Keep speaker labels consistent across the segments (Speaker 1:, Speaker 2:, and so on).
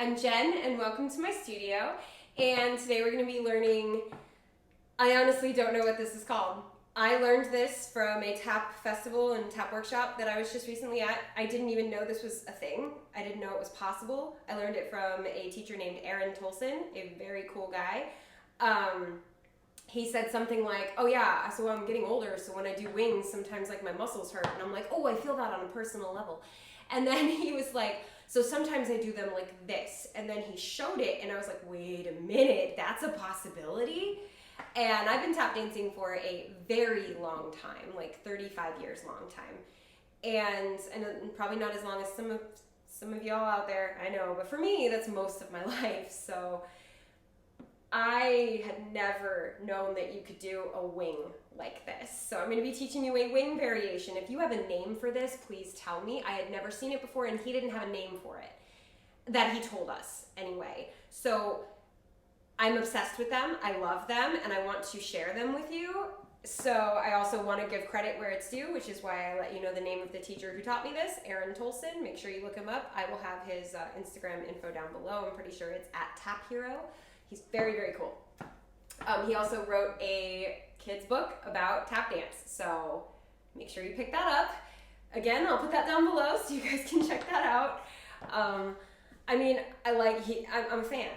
Speaker 1: I'm Jen and welcome to my studio, and today we're going to be learning, I honestly don't know what this is called. I learned this from a tap festival and tap workshop that I was just recently at. I didn't even know this was a thing. I didn't know it was possible. I learned it from a teacher named Aaron Tolson, a very cool guy. He said something like, oh yeah, so I'm getting older, so when I do wings, sometimes like my muscles hurt. And I'm like, oh, I feel that on a personal level. And then he was like, so sometimes I do them like this. And then he showed it and I was like, wait a minute, that's a possibility? And I've been tap dancing for a very long time, like 35 years long time. And probably not as long as some of y'all out there, I know, but for me, that's most of my life. So I had never known that you could do a wing like this. So I'm going to be teaching you a wing variation. If you have a name for this, please tell me. I had never seen it before and he didn't have a name for it that he told us anyway. So I'm obsessed with them. I love them and I want to share them with you. So I also want to give credit where it's due, which is why I let you know the name of the teacher who taught me this, Aaron Tolson. Make sure you look him up. I will have his Instagram info down below. I'm pretty sure it's @TapHero. He's very, very cool. He also wrote a kid's book about tap dance, so make sure you pick that up. Again, I'll put that down below so you guys can check that out. I'm a fan.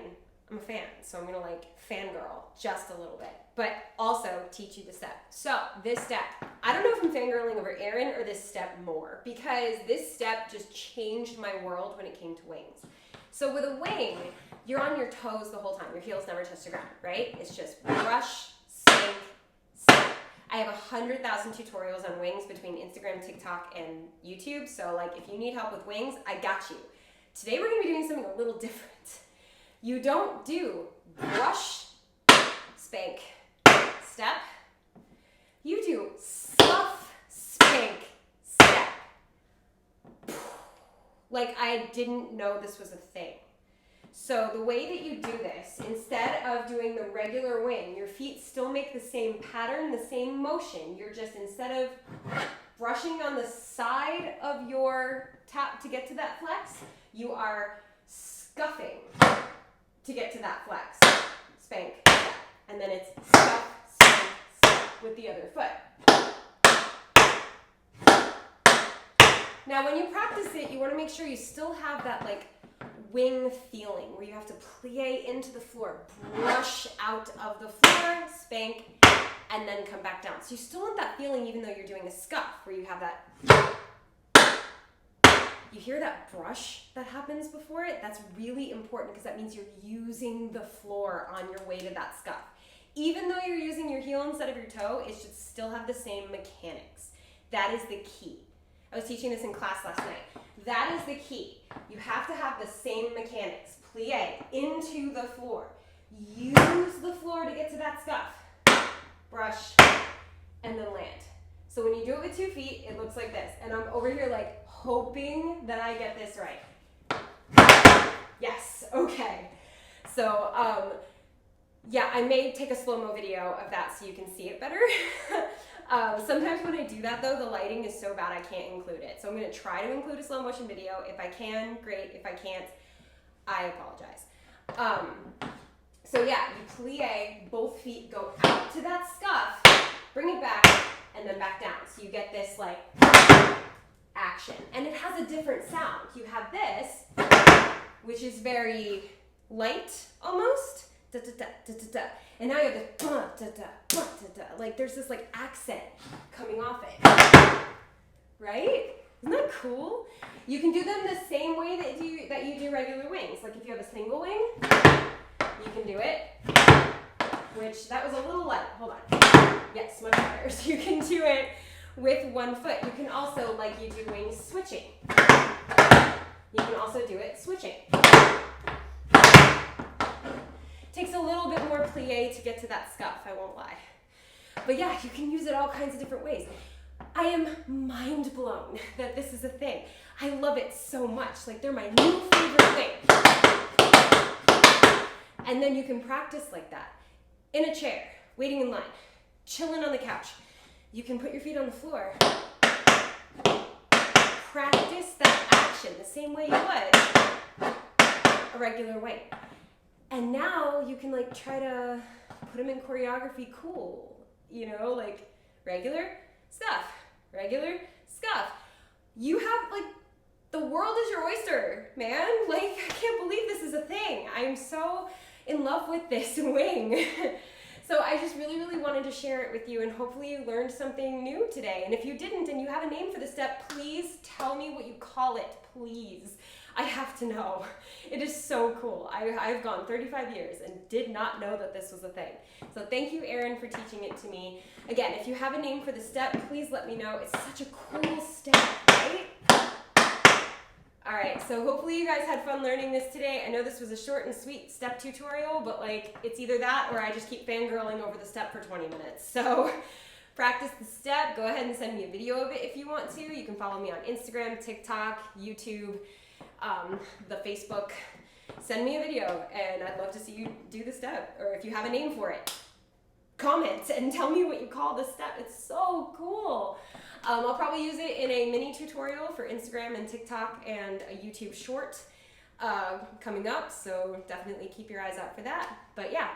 Speaker 1: I'm a fan, so I'm gonna like fangirl just a little bit, but also teach you the step. So this step, I don't know if I'm fangirling over Aaron or this step more, because this step just changed my world when it came to wings. So with a wing, you're on your toes the whole time. Your heels never touch the ground, right? It's just brush, sink, step. I have 100,000 tutorials on wings between Instagram, TikTok, and YouTube. So like if you need help with wings, I got you. Today we're gonna be doing something a little different. You don't do brush, spank, step. You do scuff, spank, step. Like I didn't know this was a thing. So the way that you do this, instead of doing the regular wing, your feet still make the same pattern, the same motion. You're just, instead of brushing on the side of your tap to get to that flex, you are scuffing to get to that flex. Spank, step. And then it's scuff, spank, step with the other foot. Now when you practice it, you want to make sure you still have that like wing feeling where you have to plie into the floor, brush out of the floor, spank, and then come back down. So you still want that feeling even though you're doing a scuff where you have that. You hear that brush that happens before it? That's really important because that means you're using the floor on your way to that scuff. Even though you're using your heel instead of your toe, it should still have the same mechanics. That is the key. I was teaching this in class last night. That is the key. You have to have the same mechanics. Plie into the floor. Use the floor to get to that scuff. Brush, and then land. So when you do it with 2 feet, it looks like this. And I'm over here like hoping that I get this right. Yes, okay. So, yeah, I may take a slow-mo video of that so you can see it better. Sometimes when I do that though, the lighting is so bad I can't include it. So I'm going to try to include a slow motion video. If I can, great. If I can't, I apologize. So yeah, you plie, both feet go out to that scuff, bring it back, and then back down. So you get this like action. And it has a different sound. You have this, which is very light almost. Da, da, da, da, da, da. And now you have this da, da, da, da, da. Like there's this like accent coming off it, right? Isn't that cool? You can do them the same way that you do regular wings. Like if you have a single wing, you can do it, which that was a little light. Hold on. Yes, much better. So you can do it with 1 foot. You can also, like you do wings, switching. You can also do it switching. Takes a little bit more plie to get to that scuff, I won't lie. But yeah, you can use it all kinds of different ways. I am mind blown that this is a thing. I love it so much. Like they're my new favorite thing. And then you can practice like that. In a chair, waiting in line, chilling on the couch. You can put your feet on the floor. Practice that action the same way you would a regular way. And now you can like try to put them in choreography cool, you know, like regular, scuff, regular, scuff. You have like, the world is your oyster, man. Like, I can't believe this is a thing. I'm so in love with this wing. So I just really, really wanted to share it with you, and hopefully you learned something new today. And if you didn't and you have a name for the step, please tell me what you call it, please. I have to know. It is so cool. I've gone 35 years and did not know that this was a thing. So thank you, Erin, for teaching it to me. Again, if you have a name for the step, please let me know. It's such a cool step, right? All right, so hopefully you guys had fun learning this today. I know this was a short and sweet step tutorial, but like it's either that or I just keep fangirling over the step for 20 minutes. So practice the step. Go ahead and send me a video of it if you want to. You can follow me on Instagram, TikTok, YouTube, the Facebook. Send me a video and I'd love to see you do the step, or if you have a name for it, comment and tell me what you call the step. It's so cool. I'll probably use it in a mini tutorial for Instagram and TikTok and a YouTube short coming up, so definitely keep your eyes out for that. But yeah,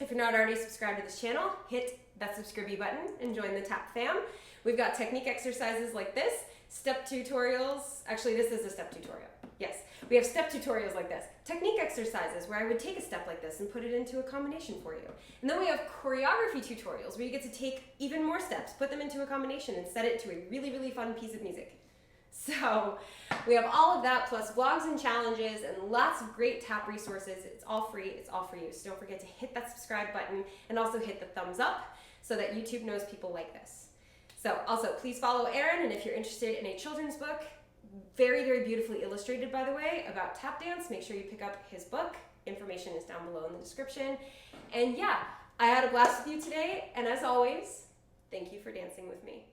Speaker 1: if you're not already subscribed to this channel, hit that subscribe button and join the TAP fam. We've got technique exercises like this, step tutorials. Actually, this is a step tutorial. Yes, we have step tutorials like this. Technique exercises where I would take a step like this and put it into a combination for you. And then we have choreography tutorials where you get to take even more steps, put them into a combination and set it to a really, really fun piece of music. So we have all of that plus vlogs and challenges and lots of great TAP resources. It's all free, it's all for you. So don't forget to hit that subscribe button and also hit the thumbs up so that YouTube knows people like this. So also please follow Erin, and if you're interested in a children's book, very, very beautifully illustrated, by the way, about tap dance, make sure you pick up his book. Information is down below in the description. And yeah, I had a blast with you today, and as always, thank you for dancing with me.